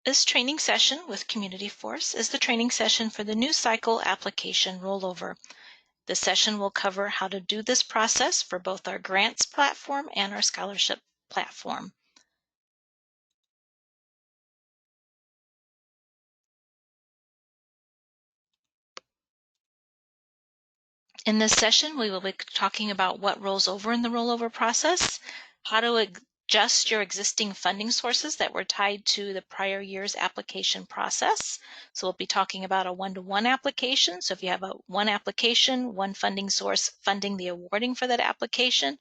This training session with CommunityForce is the training session for the new cycle application rollover. This session will cover how to do this process for both our grants platform and our scholarship platform. In this session, we will be talking about what rolls over in the rollover process, how to adjust your existing funding sources that were tied to the prior year's application process. So we'll be talking about a one-to-one application. So if you have one application, one funding source funding the awarding for that application,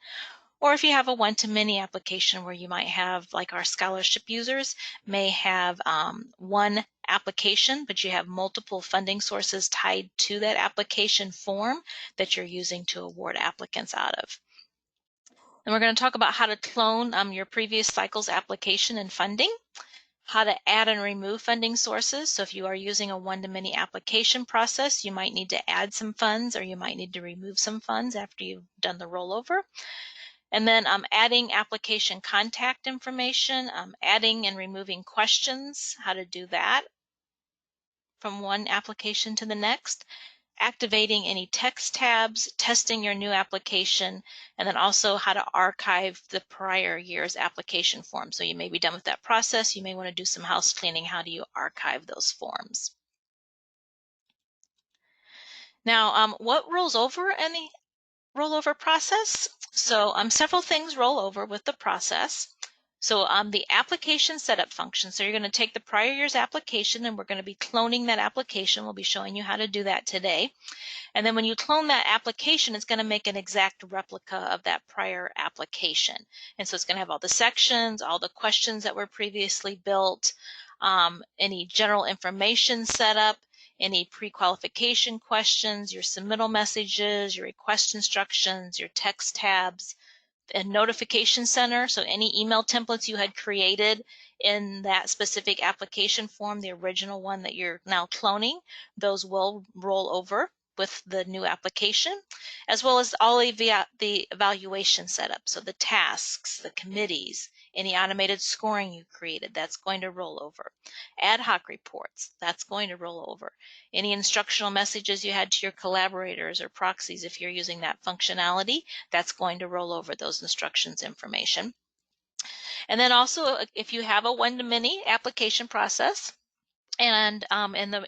or if you have a one-to-many application where you might have, like our scholarship users may have one application, but you have multiple funding sources tied to that application form that you're using to award applicants out of. And we're going to talk about how to clone your previous cycle's application and funding, how to add and remove funding sources. So if you are using a one-to-many application process, you might need to add some funds or you might need to remove some funds after you've done the rollover. And then adding application contact information, adding and removing questions, how to do that from one application to the next, activating any text tabs, testing your new application, and then also how to archive the prior year's application form. So you may be done with that process. You may want to do some house cleaning. How do you archive those forms? Now, what rolls over in the rollover process? So several things roll over with the process. So the application setup function. So you're going to take the prior year's application and we're going to be cloning that application. We'll be showing you how to do that today. And then when you clone that application, it's going to make an exact replica of that prior application. And so it's going to have all the sections, all the questions that were previously built, any general information setup, any pre-qualification questions, your submittal messages, your request instructions, your text tabs, and notification center. So any email templates you had created in that specific application form, the original one that you're now cloning, those will roll over with the new application, as well as all of the evaluation setup. So the tasks, the committees, any automated scoring you created, that's going to roll over. Ad hoc reports, that's going to roll over. Any instructional messages you had to your collaborators or proxies, if you're using that functionality, that's going to roll over those instructions information. And then also, if you have a one-to-many application process, and in the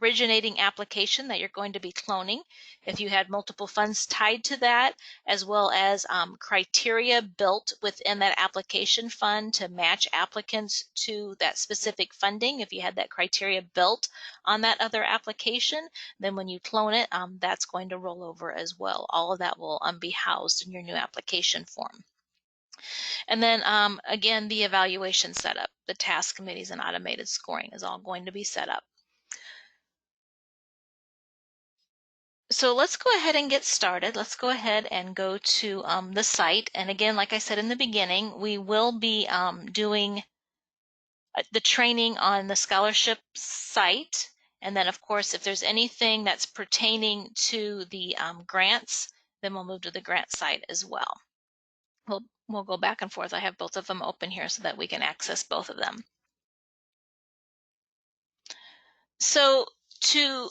originating application that you're going to be cloning, if you had multiple funds tied to that, as well as criteria built within that application fund to match applicants to that specific funding, if you had that criteria built on that other application, then when you clone it, that's going to roll over as well. All of that will be housed in your new application form. And then again, the evaluation setup, the task committees and automated scoring is all going to be set up. So let's go ahead and get started. Let's go ahead and go to the site. And again, like I said in the beginning, we will be doing the training on the scholarship site. And then, of course, if there's anything that's pertaining to the grants, then we'll move to the grant site as well. We'll go back and forth. I have both of them open here so that we can access both of them. So to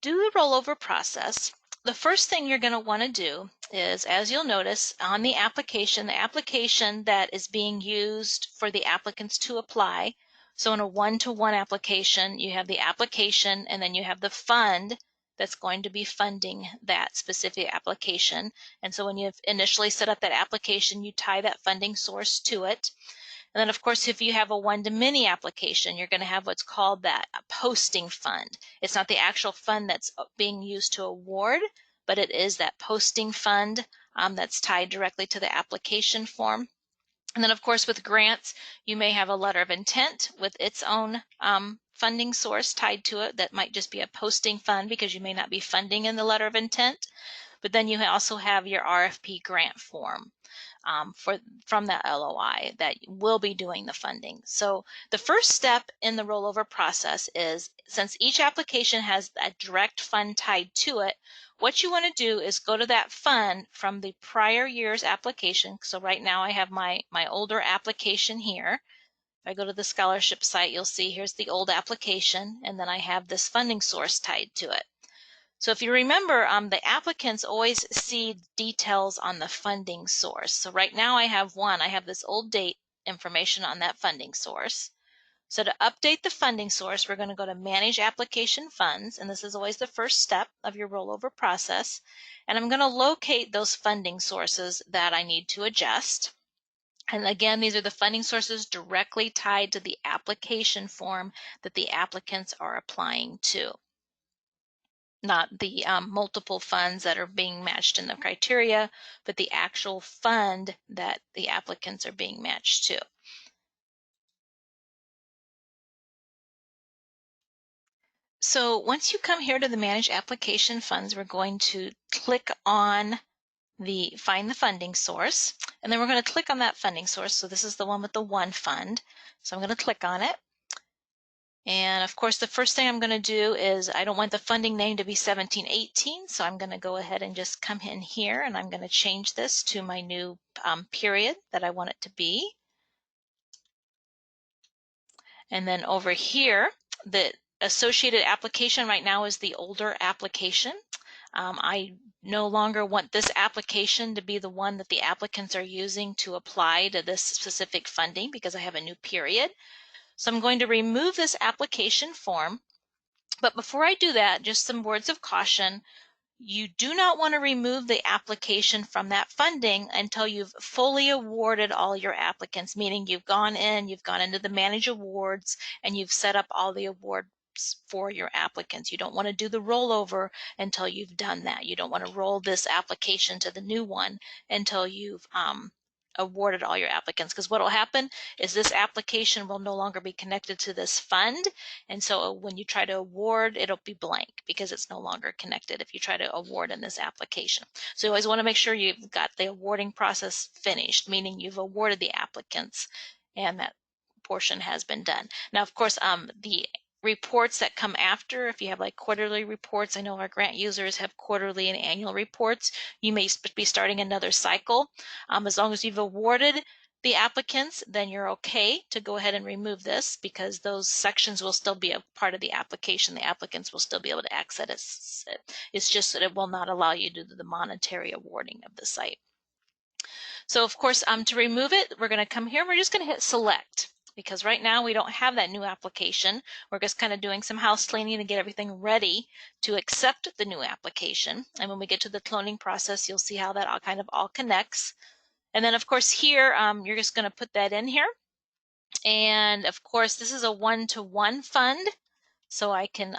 do the rollover process, the first thing you're going to want to do is, as you'll notice on the application that is being used for the applicants to apply. So in a one-to-one application, you have the application and then you have the fund that's going to be funding that specific application. And so when you've initially set up that application, you tie that funding source to it. And then, of course, if you have a one-to-many application, you're going to have what's called that posting fund. It's not the actual fund that's being used to award, but it is that posting fund that's tied directly to the application form. And then, of course, with grants, you may have a letter of intent with its own funding source tied to it. That might just be a posting fund because you may not be funding in the letter of intent. But then you also have your RFP grant form from that LOI that will be doing the funding. So the first step in the rollover process is, since each application has a direct fund tied to it, what you want to do is go to that fund from the prior year's application. So right now I have my older application here. If I go to the scholarship site, you'll see here's the old application, and then I have this funding source tied to it. So if you remember, the applicants always see details on the funding source. So right now I have this old date information on that funding source. So to update the funding source, we're going to go to Manage Application Funds, and this is always the first step of your rollover process. And I'm going to locate those funding sources that I need to adjust. And again, these are the funding sources directly tied to the application form that the applicants are applying to, not the multiple funds that are being matched in the criteria, but the actual fund that the applicants are being matched to. So once you come here to the Manage Application Funds, we're going to click on the Find the Funding Source, and then we're going to click on that funding source. So this is the one with the one fund. So I'm going to click on it. And of course, the first thing I'm going to do is I don't want the funding name to be 1718, so I'm going to go ahead and just come in here and I'm going to change this to my new period that I want it to be. And then over here, the associated application right now is the older application. I no longer want this application to be the one that the applicants are using to apply to this specific funding because I have a new period. So I'm going to remove this application form. But before I do that, just some words of caution. You do not want to remove the application from that funding until you've fully awarded all your applicants, meaning you've gone into the Manage Awards, and you've set up all the awards for your applicants. You don't want to do the rollover until you've done that. You don't want to roll this application to the new one until you've awarded all your applicants, because what will happen is this application will no longer be connected to this fund, and so when you try to award, it'll be blank because it's no longer connected if you try to award in this application. So you always want to make sure you've got the awarding process finished, meaning you've awarded the applicants and that portion has been done. Now, of course, the reports that come after, if you have like quarterly reports, I know our grant users have quarterly and annual reports, you may be starting another cycle. As long as you've awarded the applicants, then you're okay to go ahead and remove this because those sections will still be a part of the application. The applicants will still be able to access it. It's just that it will not allow you to do the monetary awarding of the site. So of course, to remove it, we're going to come here. We're just going to hit select because right now we don't have that new application. We're just kind of doing some house cleaning to get everything ready to accept the new application. And when we get to the cloning process, you'll see how that all connects. And then of course here, you're just going to put that in here. And of course, this is a one-to-one fund. So I can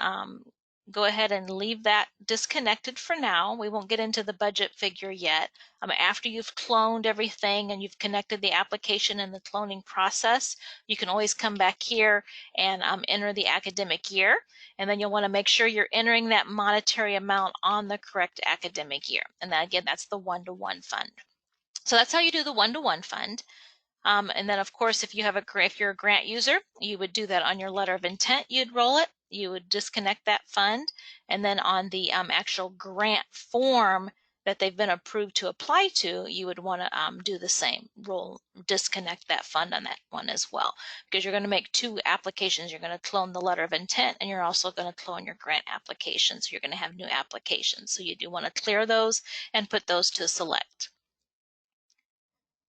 go ahead and leave that disconnected for now. We won't get into the budget figure yet. After you've cloned everything and you've connected the application and the cloning process, you can always come back here and enter the academic year. And then you'll want to make sure you're entering that monetary amount on the correct academic year. And that, again, that's the one-to-one fund. So that's how you do the one-to-one fund. And then, of course, if you're a grant user, you would do that on your letter of intent. You'd roll it. You would disconnect that fund. And then on the actual grant form that they've been approved to apply to, you would want to do the same. Disconnect that fund on that one as well. Because you're going to make two applications. You're going to clone the letter of intent, and you're also going to clone your grant application. So you're going to have new applications. So you do want to clear those and put those to select.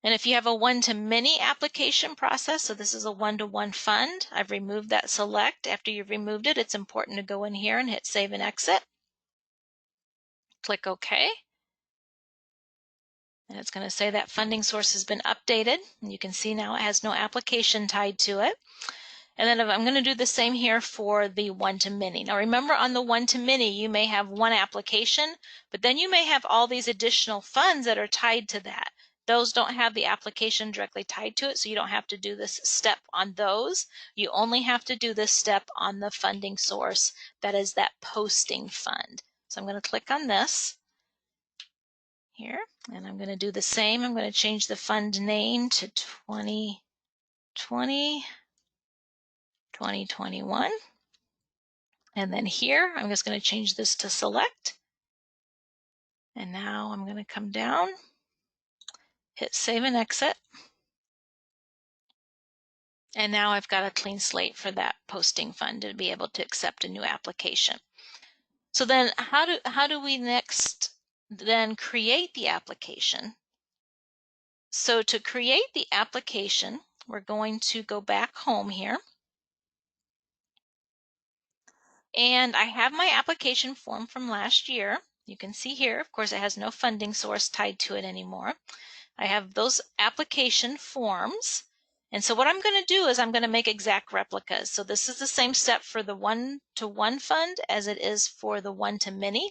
And if you have a one-to-many application process, so this is a one-to-one fund, I've removed that select. After you've removed it, it's important to go in here and hit Save and Exit. Click OK. And it's going to say that funding source has been updated. And you can see now it has no application tied to it. And then I'm going to do the same here for the one-to-many. Now remember, on the one-to-many, you may have one application, but then you may have all these additional funds that are tied to that. Those don't have the application directly tied to it, so you don't have to do this step on those. You only have to do this step on the funding source that is that posting fund. So I'm going to click on this here, and I'm going to do the same. I'm going to change the fund name to 2020, 2021. And then here, I'm just going to change this to select. And now I'm going to come down, hit Save and Exit. And now I've got a clean slate for that posting fund to be able to accept a new application. So then how do we next then create the application? So to create the application, we're going to go back home here. And I have my application form from last year. You can see here, of course, it has no funding source tied to it anymore. I have those application forms. And so what I'm going to do is I'm going to make exact replicas. So this is the same step for the one-to-one fund as it is for the one-to-many.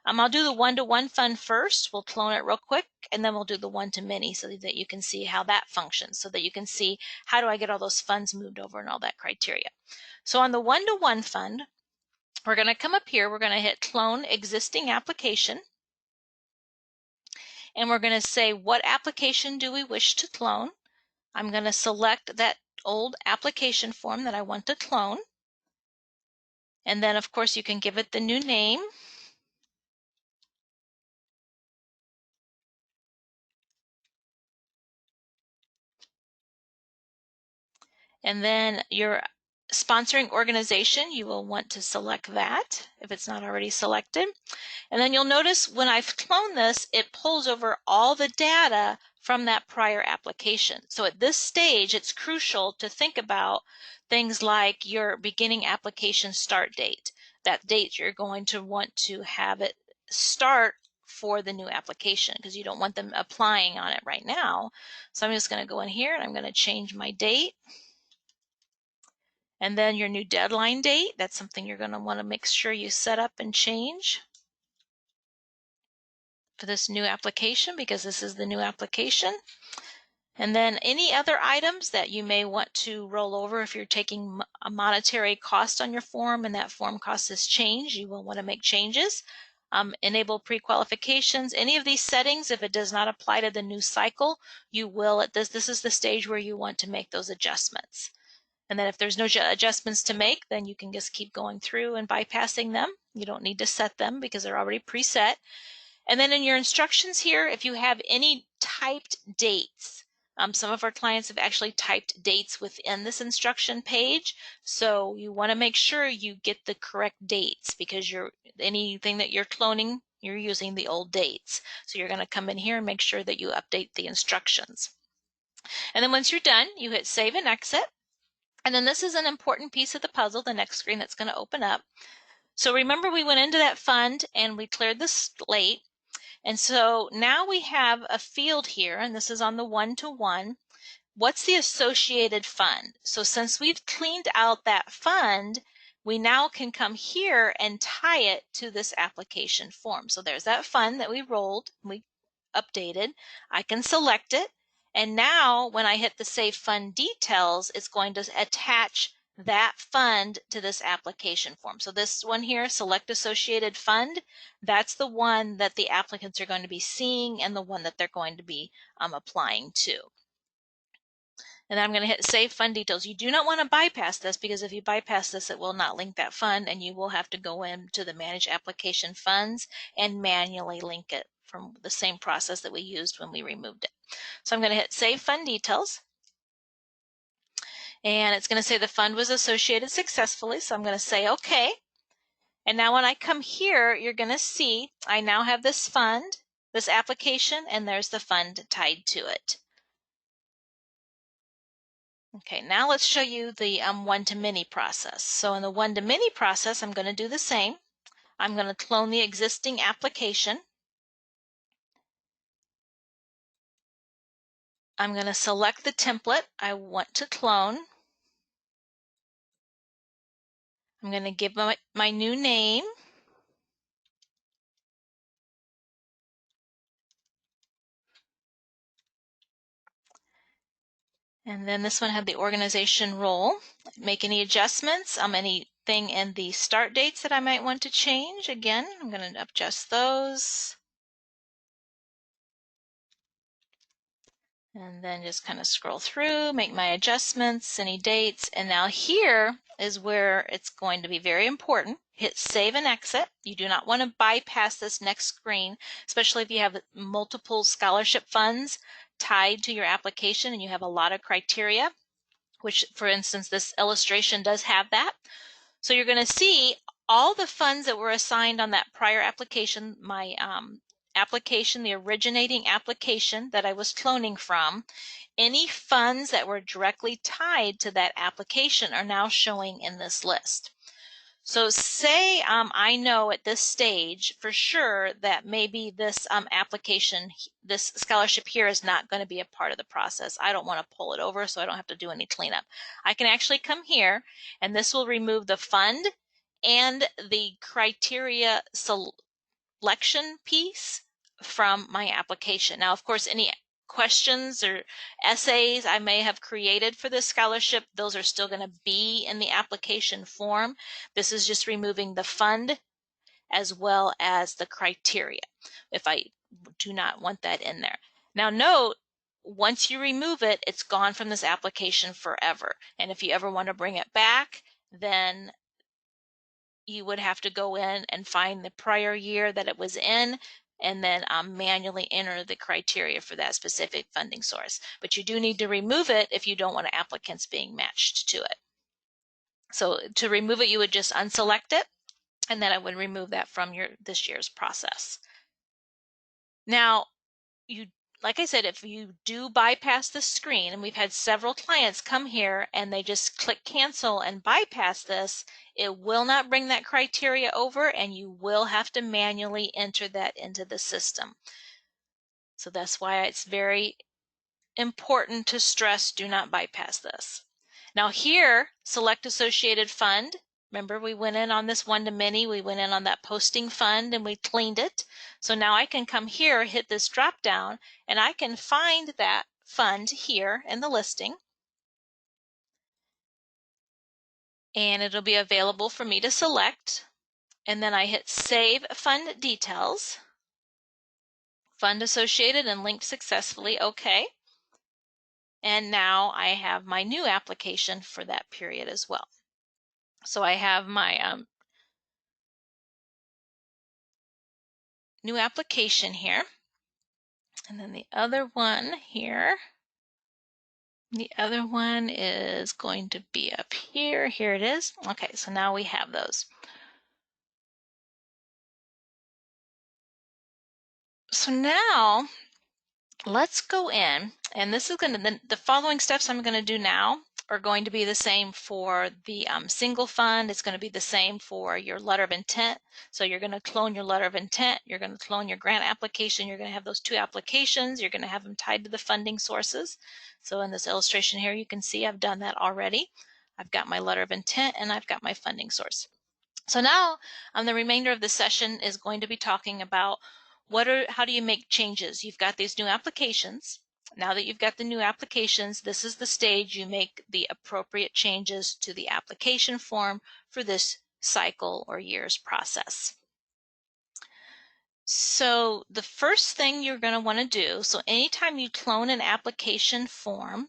I'll do the one-to-one fund first. We'll clone it real quick, and then we'll do the one-to-many so that you can see how that functions, so that you can see how do I get all those funds moved over and all that criteria. So on the one-to-one fund, we're going to come up here. We're going to hit Clone Existing Application. And we're going to say what application do we wish to clone. I'm going to select that old application form that I want to clone. And then, of course, you can give it the new name. And then your sponsoring organization, you will want to select that if it's not already selected. And then you'll notice when I've cloned this, it pulls over all the data from that prior application. So at this stage, it's crucial to think about things like your beginning application start date. That date you're going to want to have it start for the new application because you don't want them applying on it right now. So I'm just going to go in here and I'm going to change my date. And then your new deadline date, that's something you're going to want to make sure you set up and change for this new application because this is the new application. And then any other items that you may want to roll over if you're taking a monetary cost on your form and that form cost has changed, you will want to make changes. Enable pre-qualifications. Any of these settings, if it does not apply to the new cycle, you will at this is the stage where you want to make those adjustments. And then if there's no adjustments to make, then you can just keep going through and bypassing them. You don't need to set them because they're already preset. And then in your instructions here, if you have any typed dates, some of our clients have actually typed dates within this instruction page. So you want to make sure you get the correct dates because anything that you're cloning, you're using the old dates. So you're going to come in here and make sure that you update the instructions. And then once you're done, you hit Save and Exit. And then this is an important piece of the puzzle, the next screen that's going to open up. So remember we went into that fund and we cleared the slate. And so now we have a field here, and this is on the one-to-one. What's the associated fund? So since we've cleaned out that fund, we now can come here and tie it to this application form. So there's that fund that we rolled, we updated. I can select it. And now when I hit the Save Fund Details, it's going to attach that fund to this application form. So this one here, Select Associated Fund, that's the one that the applicants are going to be seeing and the one that they're going to be applying to. And then I'm going to hit Save Fund Details. You do not want to bypass this because if you bypass this, it will not link that fund and you will have to go into the Manage Application Funds and manually link it from the same process that we used when we removed it. So I'm going to hit Save Fund Details. And it's going to say the fund was associated successfully. So I'm going to say OK. And now when I come here, you're going to see I now have this fund, this application, and there's the fund tied to it. Okay, now let's show you the one-to-many process. So in the one-to-many process, I'm going to do the same. I'm going to clone the existing application. I'm going to select the template I want to clone. I'm going to give my new name. And then this one had the organization role. Make any adjustments, anything in the start dates that I might want to change. Again, I'm going to adjust those. And then just kind of scroll through, make my adjustments, any dates. And now here is where it's going to be very important. Hit Save and Exit. You do not want to bypass this next screen, especially if you have multiple scholarship funds tied to your application and you have a lot of criteria. which, for instance, this illustration does have that. So you're going to see all the funds that were assigned on that prior application, my application, the originating application that I was cloning from. Any funds that were directly tied to that application are now showing in this list. So say I know at this stage for sure that maybe this application, this scholarship here is not going to be a part of the process. I don't want to pull it over so I don't have to do any cleanup. I can actually come here and this will remove the fund and the criteria selection piece from my application. Now, of course, any questions or essays I may have created for this scholarship, those are still going to be in the application form. This is just removing the fund as well as the criteria if I do not want that in there. Now note, once you remove it, it's gone from this application forever. And if you ever want to bring it back, then you would have to go in and find the prior year that it was in and then manually enter the criteria for that specific funding source. But you do need to remove it if you don't want applicants being matched to it. So to remove it, you would just unselect it, and then I would remove that from this year's process. Now, like I said, if you do bypass the screen, and we've had several clients come here and they just click cancel and bypass this, it will not bring that criteria over and you will have to manually enter that into the system. So that's why it's very important to stress, do not bypass this. Now here, select associated fund. Remember, we went in on this one-to-many, we went in on that posting fund and we cleaned it. So now I can come here, hit this drop down, and I can find that fund here in the listing. And it'll be available for me to select. And then I hit Save Fund Details. Fund associated and linked successfully, okay. And now I have my new application for that period as well. So I have my new application here. And then the other one here, the other one is going to be up here. Here it is. Okay, so now we have those. So now let's go in, and this is going to, the following steps I'm going to do now are going to be the same for the single fund. It's going to be the same for your letter of intent. So you're going to clone your letter of intent. You're going to clone your grant application. You're going to have those two applications. You're going to have them tied to the funding sources. So in this illustration here, you can see I've done that already. I've got my letter of intent and I've got my funding source. So now the remainder of the session is going to be talking about how do you make changes? You've got these new applications. Now that you've got the new applications, this is the stage you make the appropriate changes to the application form for this cycle or year's process. So the first thing you're going to want to do, so anytime you clone an application form,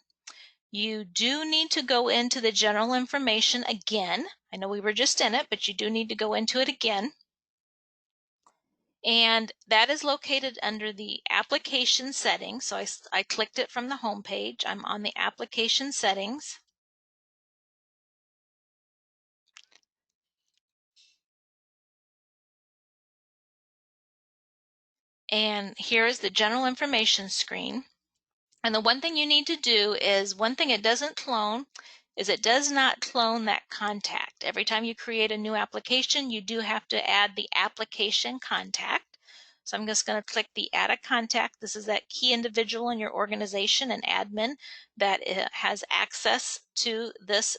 you do need to go into the general information again. I know we were just in it, but you do need to go into it again. And that is located under the application settings. So I clicked it from the home page. I'm on the application settings. And here is the general information screen. And the one thing you need to do is, one thing it doesn't clone is it does not clone that contact. Every time you create a new application, you do have to add the application contact. So I'm just going to click the Add a Contact. This is that key individual in your organization and admin that has access to this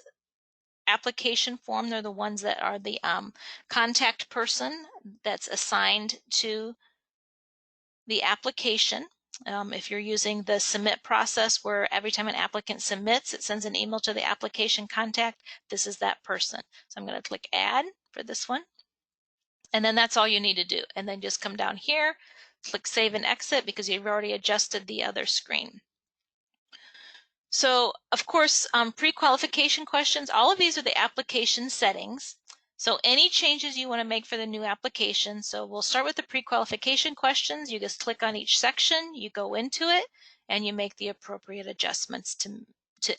application form. They're the ones that are the contact person that's assigned to the application. If you're using the submit process where every time an applicant submits, it sends an email to the application contact, this is that person. So I'm going to click Add for this one. And then that's all you need to do. And then just come down here, click Save and Exit because you've already adjusted the other screen. So, of course, pre-qualification questions, all of these are the application settings. So any changes you want to make for the new application, so we'll start with the pre-qualification questions. You just click on each section, you go into it, and you make the appropriate adjustments to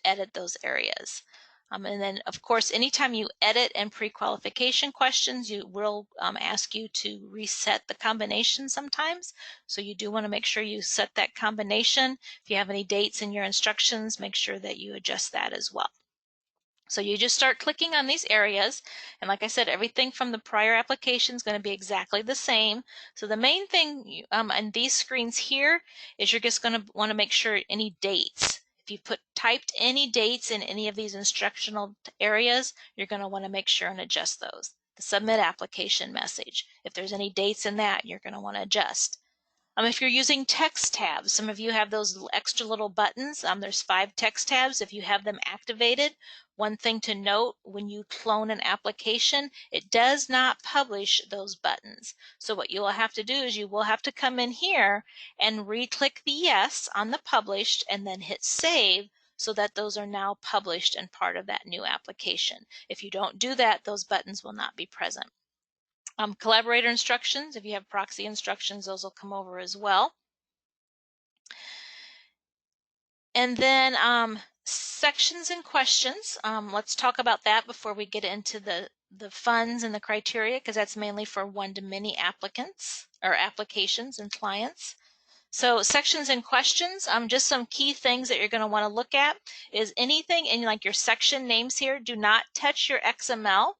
edit those areas. And then, of course, anytime you edit in pre-qualification questions, you will ask you to reset the combination sometimes. So you do want to make sure you set that combination. If you have any dates in your instructions, make sure that you adjust that as well. So you just start clicking on these areas, and like I said, everything from the prior application is going to be exactly the same. So the main thing on these screens here is you're just going to want to make sure any dates. If you typed any dates in any of these instructional areas, you're going to want to make sure and adjust those. The submit application message, if there's any dates in that, you're going to want to adjust. If you're using text tabs, some of you have those extra little buttons. There's 5 text tabs. If you have them activated, one thing to note, when you clone an application, it does not publish those buttons. So what you will have to do is you will have to come in here and re-click the yes on the published and then hit save so that those are now published and part of that new application. If you don't do that, those buttons will not be present. Collaborator instructions, if you have proxy instructions, those will come over as well. And then sections and questions. Let's talk about that before we get into the funds and the criteria, because that's mainly for one-to-many applicants or applications and clients. So sections and questions, just some key things that you're going to want to look at is anything in like your section names here, do not touch your XML,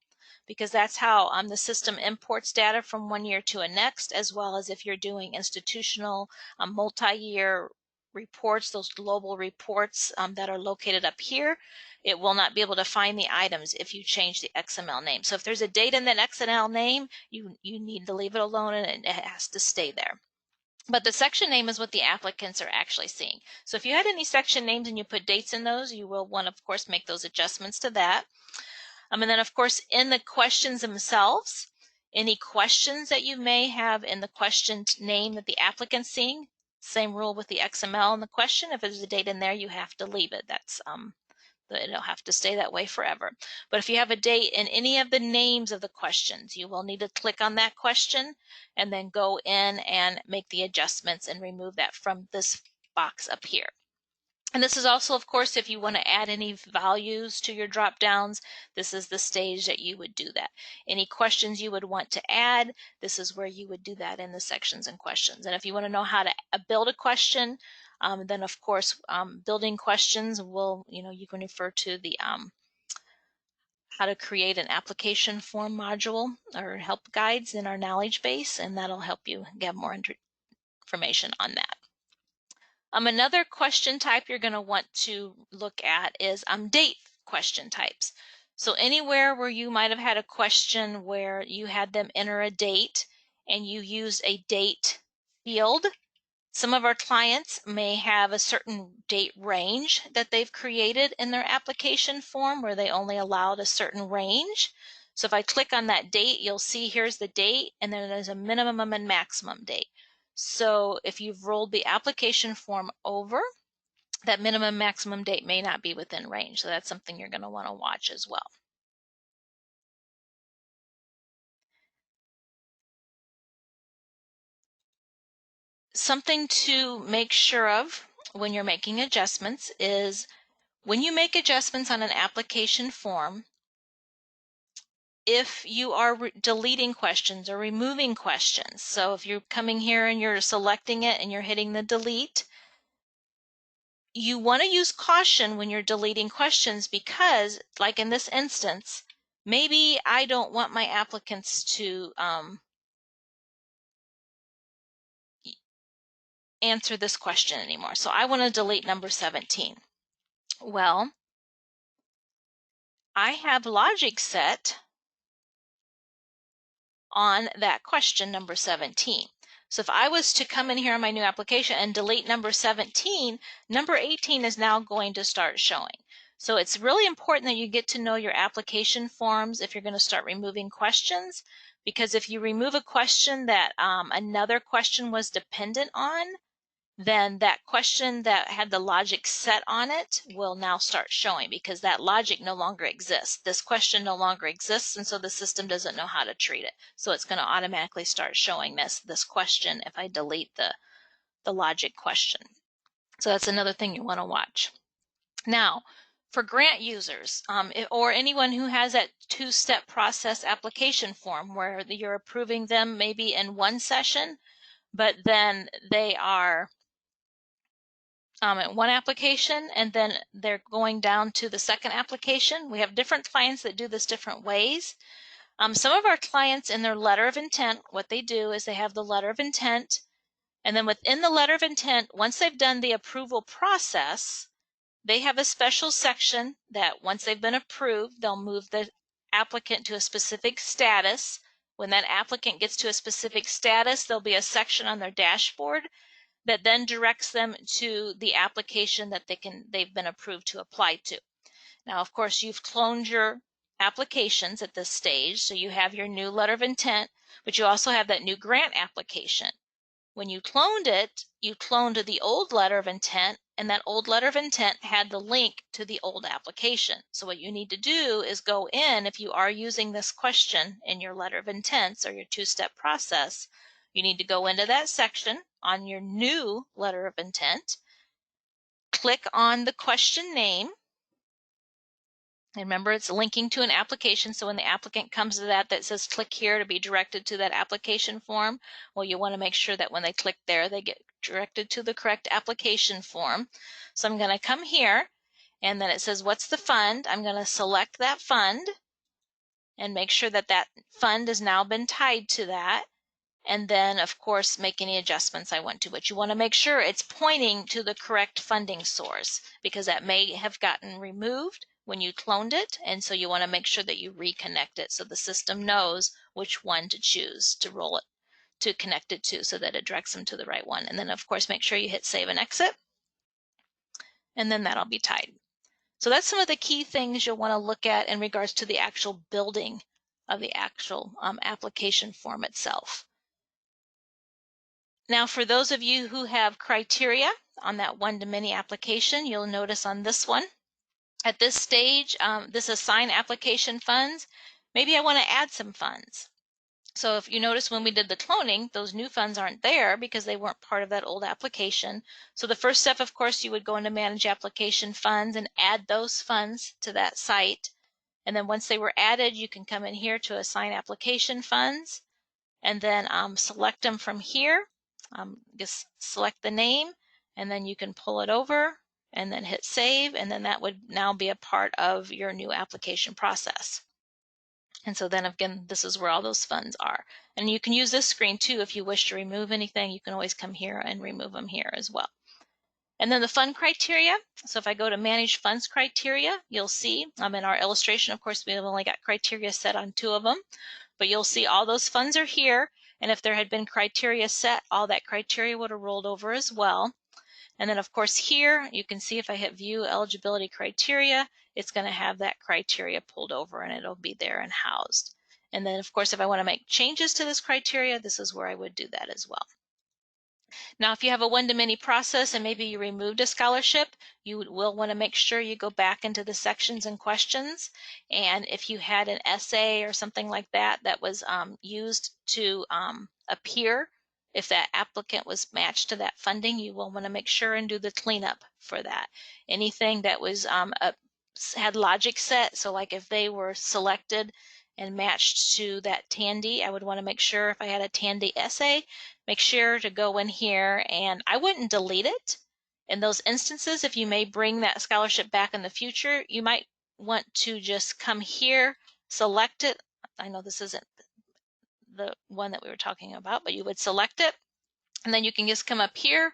because that's how the system imports data from one year to a next, as well as if you're doing institutional multi-year reports, those global reports that are located up here, it will not be able to find the items if you change the XML name. So if there's a date in that XML name, you need to leave it alone and it has to stay there. But the section name is what the applicants are actually seeing. So if you had any section names and you put dates in those, you will want to, of course, make those adjustments to that. And then, of course, in the questions themselves, any questions that you may have in the question name that the applicant's seeing, same rule with the XML in the question. If there's a date in there, you have to leave it. That's it'll have to stay that way forever. But if you have a date in any of the names of the questions, you will need to click on that question and then go in and make the adjustments and remove that from this box up here. And this is also, of course, if you want to add any values to your drop downs, this is the stage that you would do that. Any questions you would want to add, this is where you would do that in the sections and questions. And if you want to know how to build a question, then of course, building questions will, you can refer to the how to create an application form module or help guides in our knowledge base, and that'll help you get more information on that. Another question type you're going to want to look at is date question types. So anywhere where you might have had a question where you had them enter a date and you used a date field, some of our clients may have a certain date range that they've created in their application form where they only allowed a certain range. So if I click on that date, you'll see here's the date, and then there's a minimum and maximum date. So if you've rolled the application form over, that minimum maximum date may not be within range. So that's something you're going to want to watch as well. Something to make sure of when you're making adjustments is when you make adjustments on an application form, if you are deleting questions or removing questions, so if you're coming here and you're selecting it and you're hitting the delete, you want to use caution when you're deleting questions because, like in this instance, maybe I don't want my applicants to answer this question anymore. So I want to delete number 17. Well, I have logic set on that question number 17. So if I was to come in here on my new application and delete number 17, number 18 is now going to start showing. So it's really important that you get to know your application forms if you're going to start removing questions, because if you remove a question that another question was dependent on, then that question that had the logic set on it will now start showing because that logic no longer exists. This question no longer exists, and so the system doesn't know how to treat it. So it's going to automatically start showing this question if I delete the logic question. So that's another thing you want to watch. Now, for grant users or anyone who has that two-step process application form where you're approving them maybe in one session, but then they are at one application and then they're going down to the second application. We have different clients that do this different ways. Some of our clients in their letter of intent, what they do is they have the letter of intent, and then within the letter of intent, once they've done the approval process, they have a special section that once they've been approved, they'll move the applicant to a specific status. When that applicant gets to a specific status, there'll be a section on their dashboard that then directs them to the application that they've been approved to apply to. Now, of course, you've cloned your applications at this stage, so you have your new letter of intent, but you also have that new grant application. When you cloned it, you cloned the old letter of intent, and that old letter of intent had the link to the old application. So what you need to do is go in, if you are using this question in your letter of intents or your two-step process, you need to go into that section on your new letter of intent, click on the question name. And remember, it's linking to an application, so when the applicant comes to that says click here to be directed to that application form, well, you want to make sure that when they click there, they get directed to the correct application form. So I'm going to come here, and then it says, what's the fund? I'm going to select that fund and make sure that that fund has now been tied to that. And then, of course, make any adjustments I want to. But you want to make sure it's pointing to the correct funding source, because that may have gotten removed when you cloned it, and so you want to make sure that you reconnect it so the system knows which one to choose to roll it, to connect it to, so that it directs them to the right one. And then, of course, make sure you hit save and exit, and then that'll be tied. So that's some of the key things you'll want to look at in regards to the actual building of the actual application form itself. Now, for those of you who have criteria on that one-to-many application, you'll notice on this one, at this stage, this assign application funds, maybe I want to add some funds. So if you notice when we did the cloning, those new funds aren't there because they weren't part of that old application. So the first step, of course, you would go into Manage Application Funds and add those funds to that site. And then once they were added, you can come in here to Assign Application Funds and then select them from here. Just select the name, and then you can pull it over and then hit save, and then that would now be a part of your new application process. And so then again, this is where all those funds are. And you can use this screen too if you wish to remove anything. You can always come here and remove them here as well. And then the fund criteria. So if I go to Manage Funds Criteria, you'll see in our illustration, of course, we've only got criteria set on 2 of them, but you'll see all those funds are here. And if there had been criteria set, all that criteria would have rolled over as well. And then, of course, here you can see if I hit View Eligibility Criteria, it's going to have that criteria pulled over and it'll be there and housed. And then, of course, if I want to make changes to this criteria, this is where I would do that as well. Now, if you have a one-to-many process and maybe you removed a scholarship, you will want to make sure you go back into the sections and questions. And if you had an essay or something like that that was used to appear, if that applicant was matched to that funding, you will want to make sure and do the cleanup for that. Anything that was had logic set, so like if they were selected and matched to that Tandy, I would want to make sure if I had a Tandy essay, make sure to go in here, and I wouldn't delete it. In those instances, if you may bring that scholarship back in the future, you might want to just come here, select it. I know this isn't the one that we were talking about, but you would select it, and then you can just come up here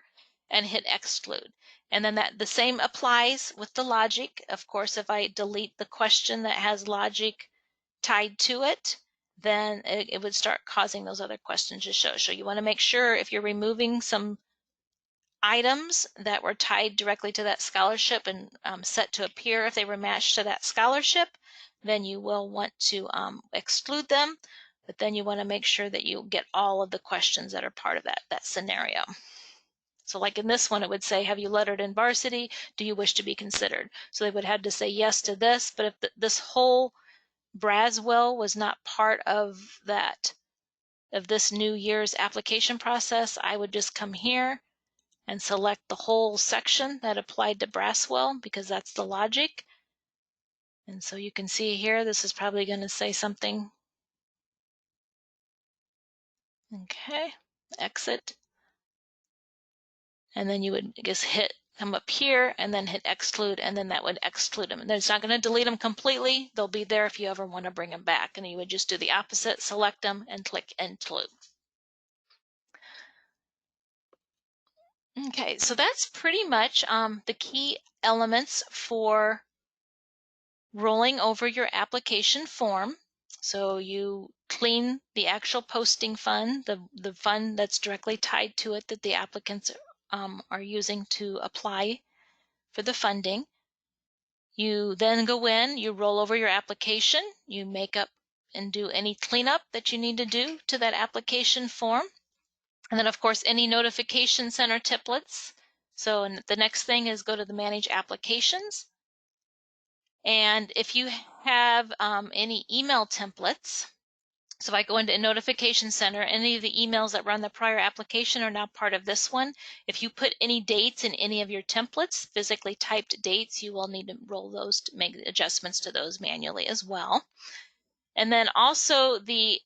and hit exclude. And then the same applies with the logic. Of course, if I delete the question that has logic tied to it, then it would start causing those other questions to show. So you want to make sure if you're removing some items that were tied directly to that scholarship and set to appear if they were matched to that scholarship, then you will want to exclude them, but then you want to make sure that you get all of the questions that are part of that scenario. So like in this one, it would say, have you lettered in varsity? Do you wish to be considered? So they would have to say yes to this, but if this whole Braswell was not part of this new year's application process, I would just come here and select the whole section that applied to Braswell because that's the logic. And so you can see here, this is probably going to say something. Okay, exit. And then you would just come up here and then hit exclude, and then that would exclude them. And it's not going to delete them completely. They'll be there if you ever want to bring them back. And you would just do the opposite, select them and click include. Okay, so that's pretty much the key elements for rolling over your application form. So you clean the actual posting fund, the fund that's directly tied to it that the applicants are using to apply for the funding. You then go in, you roll over your application, you make up and do any cleanup that you need to do to that application form. And then, of course, any notification center templates. So the next thing is go to the Manage Applications. And if you have any email templates, so if I go into a notification center, any of the emails that run the prior application are now part of this one. If you put any dates in any of your templates, physically typed dates, you will need to roll those to make adjustments to those manually as well. And then also the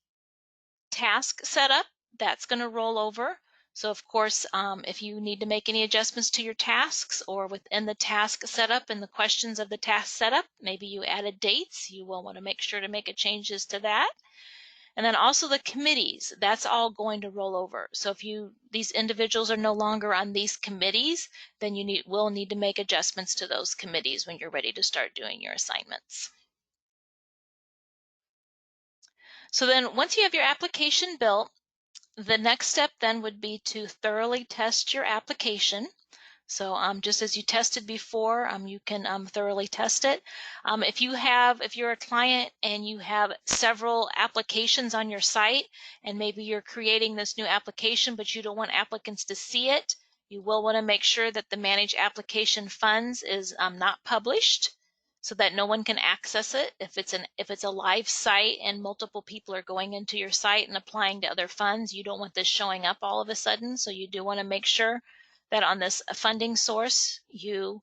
task setup, that's going to roll over. So of course, if you need to make any adjustments to your tasks or within the task setup and the questions of the task setup, maybe you added dates, you will want to make sure to make changes to that. And then also the committees, that's all going to roll over. So if these individuals are no longer on these committees, then you will need to make adjustments to those committees when you're ready to start doing your assignments. So then once you have your application built, the next step then would be to thoroughly test your application. So just as you tested before, you can thoroughly test it. If you're a client and you have several applications on your site, and maybe you're creating this new application, but you don't want applicants to see it, you will want to make sure that the Manage Application Funds is not published, so that no one can access it. If it's a live site and multiple people are going into your site and applying to other funds, you don't want this showing up all of a sudden. So you do want to make sure that on this funding source you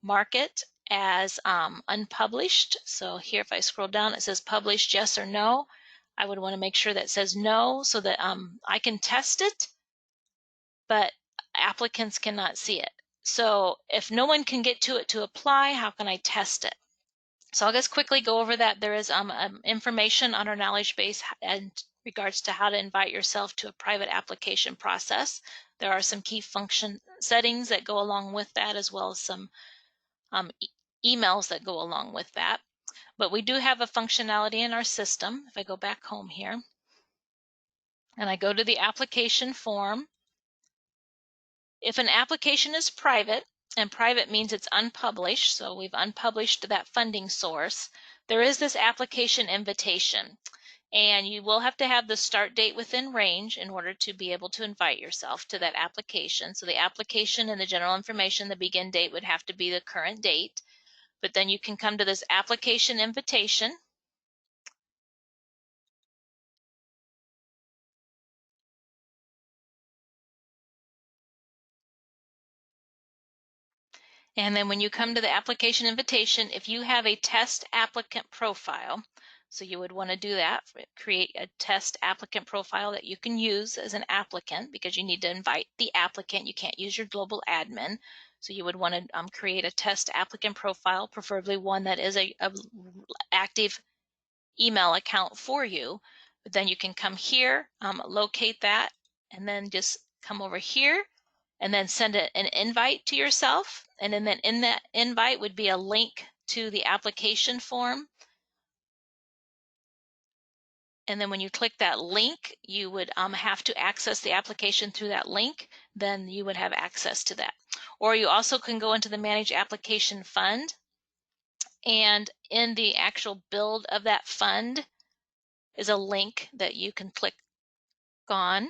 mark it as unpublished. So here, if I scroll down, it says published, yes or no. I would want to make sure that says no, so that I can test it, but applicants cannot see it. So if no one can get to it to apply, how can I test it? So I'll just quickly go over that. There is information on our knowledge base in regards to how to invite yourself to a private application process. There are some key function settings that go along with that, as well as some emails that go along with that. But we do have a functionality in our system. If I go back home here and I go to the application form, if an application is private, and private means it's unpublished, so we've unpublished that funding source, there is this application invitation. And you will have to have the start date within range in order to be able to invite yourself to that application. So the application and the general information, the begin date would have to be the current date. But then you can come to this application invitation. And then when you come to the application invitation, if you have a test applicant profile, so you would want to do that, create a test applicant profile that you can use as an applicant, because you need to invite the applicant. You can't use your global admin. So you would want to create a test applicant profile, preferably one that is a active email account for you. But then you can come here, locate that, and then just come over here and then send an invite to yourself. And then in that invite would be a link to the application form. And then when you click that link, you would have to access the application through that link. Then you would have access to that. Or you also can go into the Manage Application Fund. And in the actual build of that fund is a link that you can click on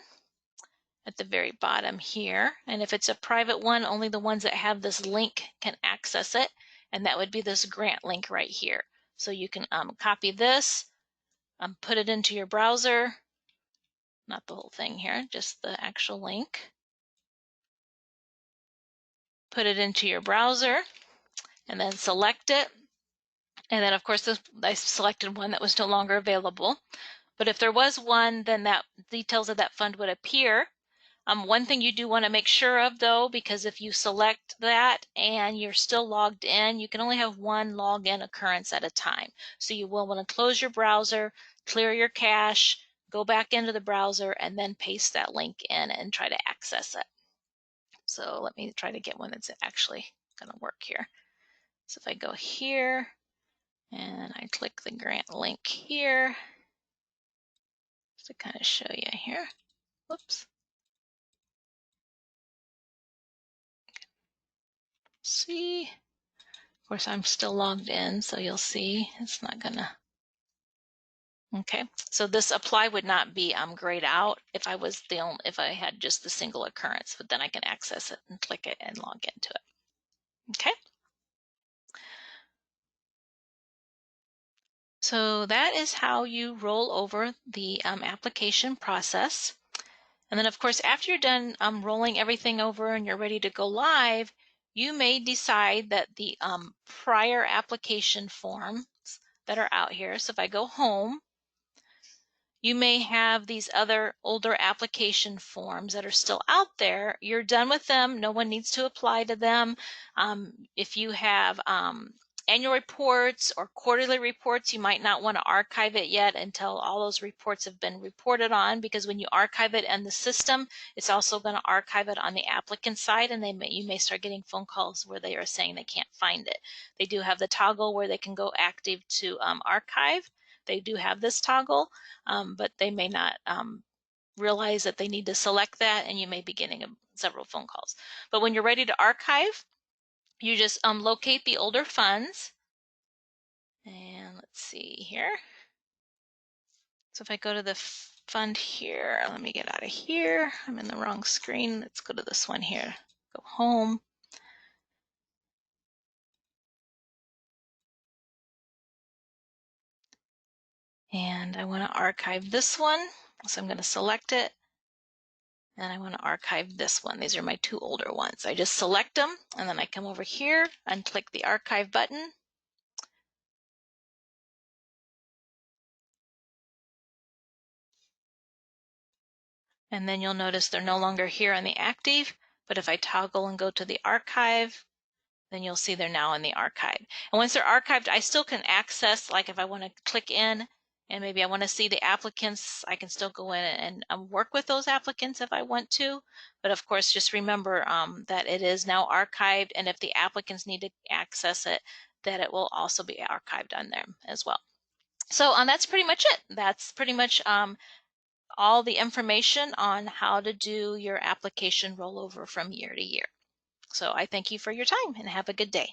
at the very bottom here. And if it's a private one, only the ones that have this link can access it. And that would be this grant link right here. So you can copy this, put it into your browser, not the whole thing here, just the actual link. put it into your browser, and then select it. And then, of course, I selected one that was no longer available. But if there was one, then that details of that fund would appear. One thing you do want to make sure of, though, because if you select that and you're still logged in, you can only have one login occurrence at a time. So you will want to close your browser, clear your cache, go back into the browser, and then paste that link in and try to access it. So let me try to get one that's actually going to work here. So if I go here and I click the grant link here, just to kind of show you here. Whoops. See. Of course, I'm still logged in, so you'll see it's not gonna. Okay, so this apply would not be grayed out if I was if I had just the single occurrence, but then I can access it and click it and log into it. Okay. So that is how you roll over the application process. And then, of course, after you're done rolling everything over and you're ready to go live, you may decide that the prior application forms that are out here, so if I go home, you may have these other older application forms that are still out there. You're done with them. No one needs to apply to them. If you have annual reports or quarterly reports, you might not want to archive it yet until all those reports have been reported on, because when you archive it in the system, it's also going to archive it on the applicant side, and you may start getting phone calls where they are saying they can't find it. They do have the toggle where they can go active to archive. They do have this toggle, but they may not realize that they need to select that, and you may be getting several phone calls. But when you're ready to archive, you just locate the older funds. And let's see here. So if I go to the fund here, let me get out of here. I'm in the wrong screen. Let's go to this one here. Go home. And I want to archive this one. So I'm going to select it. And I want to archive this one. These are my two older ones. I just select them, and then I come over here and click the archive button. And then you'll notice they're no longer here on the active, but if I toggle and go to the archive, then you'll see they're now in the archive. And once they're archived, I still can access, like if I want to click in and maybe I want to see the applicants, I can still go in and work with those applicants if I want to. But of course, just remember that it is now archived, and if the applicants need to access it, that it will also be archived on them as well. So that's pretty much it. That's pretty much all the information on how to do your application rollover from year to year. So I thank you for your time and have a good day.